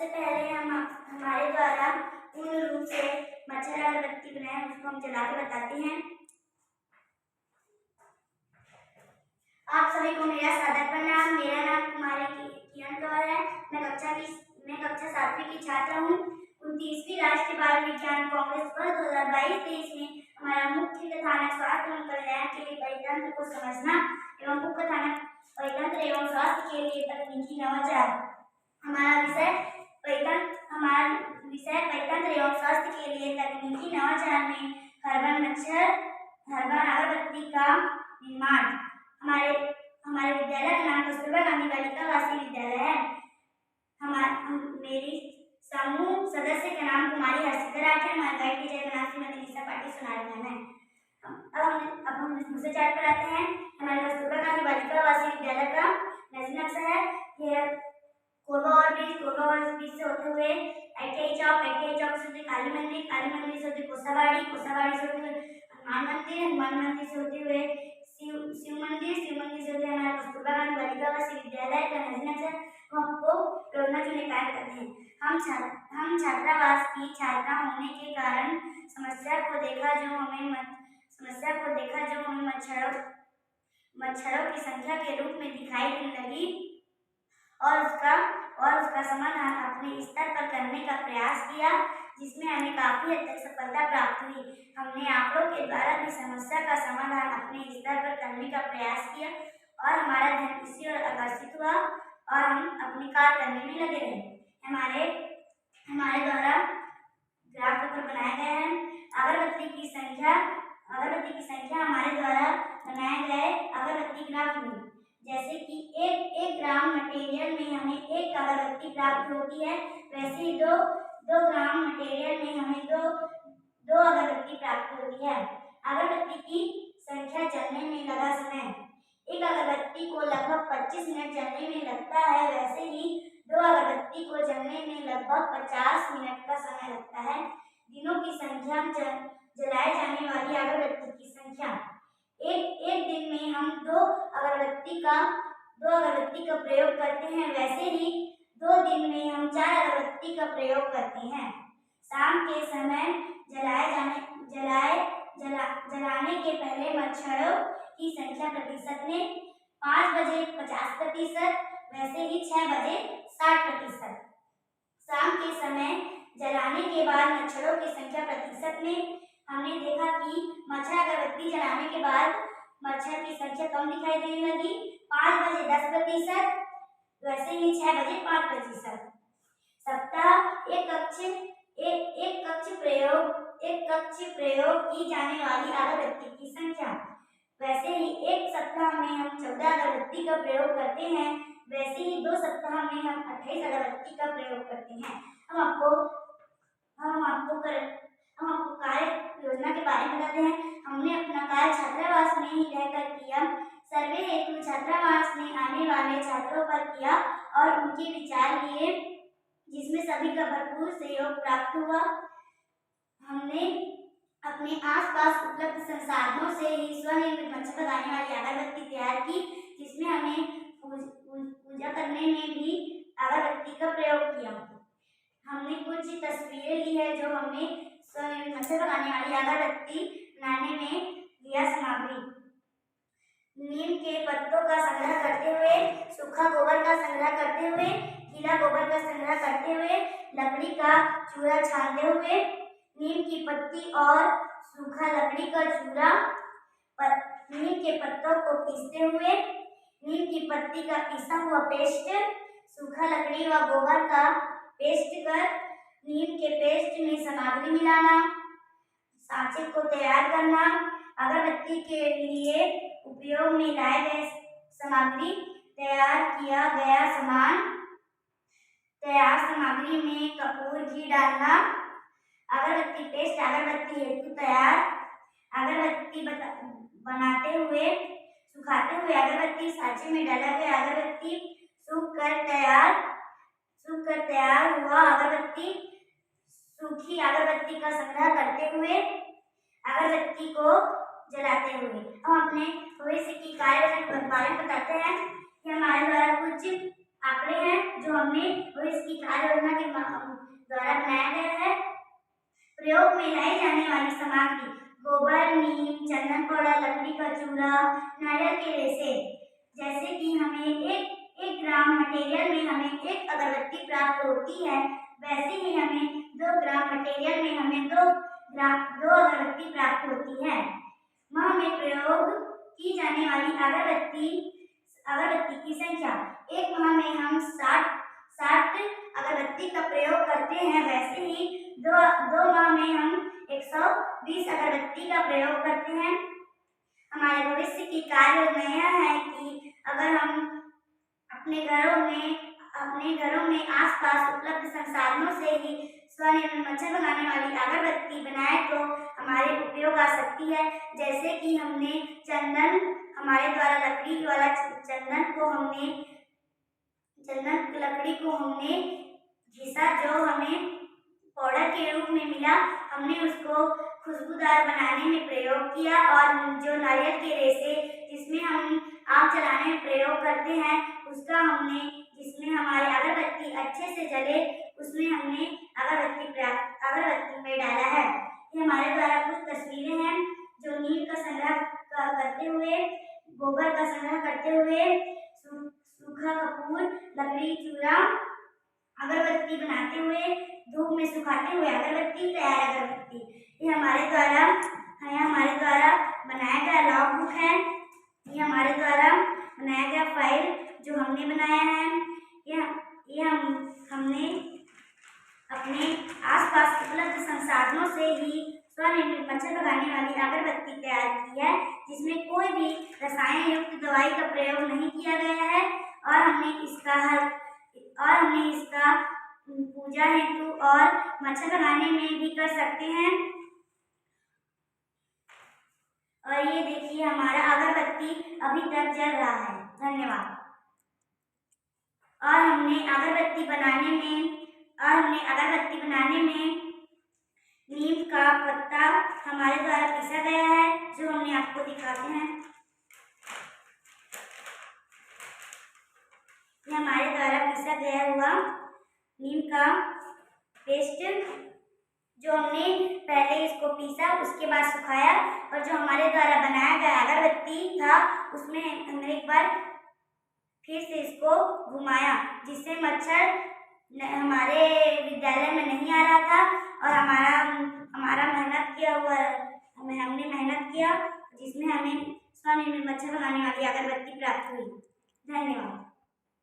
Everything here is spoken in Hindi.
सबसे पहले हमारे द्वारा पूर्ण रूप से मच्छर अगरबत्ती बनाए उसको हम जला के बताते हैं। आप सभी को मेरा सादर प्रणाम। मेरा नाम कुमारी किरण कौर है। मैं कक्षा 7वीं की छात्रा हूँ। 29वीं राष्ट्रीय बाल विज्ञान कांग्रेस वर्ष 2022-23 में हमारा मुख्य कथानक स्वास्थ्य एवं कल्याण के लिए परितंत्र को समझना एवं उपकथानक परितंत्र एवं स्वास्थ्य के लिए तकनीकी नवाचार। हमारा विषय परितंत्र एवं स्वास्थ्य के लिए तकनीकी नवाचार में हर्बन अगरबत्ती का निर्माण। हमारे विद्यालय का नाम कस्तूरबा गांधी बालिका आवासीय विद्यालय है। मेरी समूह सदस्य का नाम कुमारी हर्षिता राठ है। हमारे गाइड टीचर का नाम श्रीमती निशा पाटिल सोनारी मैम है। अब हम दूसरे चार्ट पर आते हैं। हमारे कस्तूरबा गांधी बालिका आवासीय विद्यालय का नक्शा है। यह कोरबा ब्रिज से होते हुए ITI चौक से होते काली मंदिर से होते कोसावाड़ी से होते हुए हनुमान मंदिर से होते हुए शिव मंदिर से होते हमारे कस्तूरबा गांधी बालिका आवासीय विद्यालय का नक्शा हमको योजना चुने कार्य करते हैं। हम छात्रावास की छात्रा होने के कारण समस्या को देखा जो हमें मच्छरों की संख्या के रूप में दिखाई देने लगी और उसका समाधान अपने स्तर पर करने का प्रयास किया, जिसमें हमें काफी हद तक सफलता प्राप्त हुई। हमने आंकड़ों के द्वारा भी समस्या का समाधान अपने स्तर पर करने का प्रयास किया और हमारा ध्यान इसी ओर आकर्षित हुआ और हम अपने कार्य करने में लगे रहे। हमारे द्वारा ग्राफ पेपर बनाए गए हैं। अगरबत्ती की संख्या हमारे द्वारा बनाए गए अगरबत्ती ग्राफ में, जैसे कि एक ग्राम मटेरियल में हमें एक अगरबत्ती प्राप्त होती है, वैसे ही दो ग्राम मटेरियल में हमें दो अगरबत्ती प्राप्त होती है। अगरबत्ती की संख्या जलने में लगा समय, एक अगरबत्ती को लगभग 25 मिनट जलने में लगता है, वैसे ही दो अगरबत्ती को जलने में लगभग 50 मिनट का समय लगता है। दिनों की संख्या, जलाए जाने वाली अगरबत्ती की संख्या। एक दिन में हम दो अगरबत्ती का प्रयोग करते हैं, वैसे ही 2 दिन में हम 4 अगरबत्ती का प्रयोग करते हैं। शाम के समय जलाने के पहले मच्छरों की संख्या प्रतिशत में 5 बजे 50%, वैसे ही 6 बजे 60%। शाम के समय जलाने के बाद मच्छरों की संख्या प्रतिशत में हमने देखा कि मच्छर अगरबत्ती जलाने के बाद मच्छर की संख्या कम दिखाई देने लगी, 5 बजे 10%, वैसे ही 6 बजे 5%। सप्ताह एक कक्ष प्रयोग की जाने वाली अगरबत्ती की संख्या, वैसे ही एक सप्ताह में हम 14 अगरबत्ती का प्रयोग करते हैं, वैसे ही 2 सप्ताह में हम 28 अगरबत्ती का प्रयोग करते हैं। हम आपको कार्य योजना के बारे में बताते हैं। हमने अपना कार्य छात्रावास में ही रहकर किया। सर्वे हेतु छात्रावास में आने वाले छात्रों पर किया और उनके विचार लिए, जिसमें सभी का भरपूर सहयोग प्राप्त हुआ। हमने अपने आसपास उपलब्ध संसाधनों से ही स्वनिर्मित मच्छर भगाने वाली अगरबत्ती तैयार की, जिसमें हमें पूजा करने में भी अगरबत्ती का प्रयोग किया। हमने कुछ तस्वीरें ली है जो हमने स्वनिर्मित मच्छर भगाने वाली अगरबत्ती बनाने में लिया सामग्री। नीम के पत्तों का संग्रह करते हुए, सूखा गोबर का संग्रह करते हुए, गीला गोबर का संग्रह करते हुए, लकड़ी का चूरा छानते हुए, नीम की पत्ती और सूखा लकड़ी का चूरा, नीम के पत्तों को पीसते हुए, नीम की पत्ती का पीसा हुआ पेस्ट, सूखा लकड़ी व गोबर का पेस्ट कर नीम के पेस्ट में सामग्री मिलाना, सांचे को तैयार करना। अगरबत्ती के लिए उपयोग में लाए गए सामग्री, तैयार किया गया तैयार सामग्री में कपूर घी डालना, अगरबत्ती पेस्ट अगरबत्ती हेतु तैयार, अगरबत्ती बनाते हुए सुखाते हुए अगरबत्ती सांचे में डाला गया अगरबत्ती सूख कर तैयार हुआ अगरबत्ती, सूखी अगरबत्ती का संग्रह करते हुए, अगरबत्ती को जलाते हुए। हम अपने भविष्य की कार्य के बारे में बताते हैं कि हमारे द्वारा कुछ आंकड़े हैं जो हमने भविष्य की कार्य योजना के बनाया गया है। प्रयोग में लाई जाने वाली सामग्री गोबर, नीम, चंदन पाउडर, लकड़ी का चूरा, नारियल के रेशे। जैसे कि हमें एक ग्राम मटेरियल में हमें एक अगरबत्ती प्राप्त होती है, वैसे ही हमें 2 ग्राम मटेरियल में हमें 2 अगरबत्ती प्राप्त होती है। माह में प्रयोग की जाने वाली अगरबत्ती की संख्या, एक माह में हम 60 अगरबत्ती का प्रयोग करते हैं, वैसे ही दो माह में हम 120 अगरबत्ती का प्रयोग करते हैं। हमारे भविष्य की कार्य योजना यह है कि अगर हम अपने घरों में आसपास उपलब्ध संसाधनों से ही स्वनिर्मित मच्छर भगाने वाली अगरबत्ती बनाए तो हमारे उपयोग आ सकती है। जैसे कि हमने हमारे द्वारा लकड़ी वाला लकड़ी को हमने घिसा, जो हमें पाउडर के रूप में मिला, हमने उसको खुशबूदार बनाने में प्रयोग किया। और जो नारियल के रेशे जिसमें हम आग जलाने में प्रयोग करते हैं, जिसमें हमारे अगरबत्ती अच्छे से जले, उसमें हमने अगरबत्ती में डाला है। ये हमारे द्वारा कुछ तस्वीरें हैं जो नीम का संग्रह करते हुए, गोबर का संग्रह करते हुए, सूखा कपूर, लकड़ी चूरा, अगरबत्ती बनाते हुए, धूप में सुखाते हुए अगरबत्ती, तैयार अगरबत्ती। ये हमारे द्वारा बनाया गया लॉग बुक है। ये हमारे द्वारा बनाया गया फाइल जो हमने बनाया है। ये हमने अपने आसपास उपलब्ध संसाधनों से ही स्वनिर्मित मच्छर भगाने वाली अगरबत्ती तैयार की है, जिसमें कोई भी रसायन युक्त दवाई का प्रयोग नहीं किया गया है। और हमने इसका पूजा हेतु और मच्छर भगाने में भी कर सकते हैं। और ये देखिए हमारा अगरबत्ती अभी तक जल रहा है। धन्यवाद। और हमने अगरबत्ती बनाने में नीम का पत्ता हमारे द्वारा पीसा गया है, जो हमने आपको दिखाते हैं। ये हमारे द्वारा पीसा गया हुआ नीम का पेस्ट, जो हमने पहले इसको पीसा, उसके बाद सुखाया, और जो हमारे द्वारा बनाया गया अगरबत्ती था, उसमें हमने एक बार फिर से इसको घुमाया, जिससे मच्छर हमारे विद्यालय में नहीं आ रहा था। और हमने मेहनत किया, जिसमें हमें स्वनिर्मित मच्छर भगाने वाली अगरबत्ती प्राप्त हुई। धन्यवाद।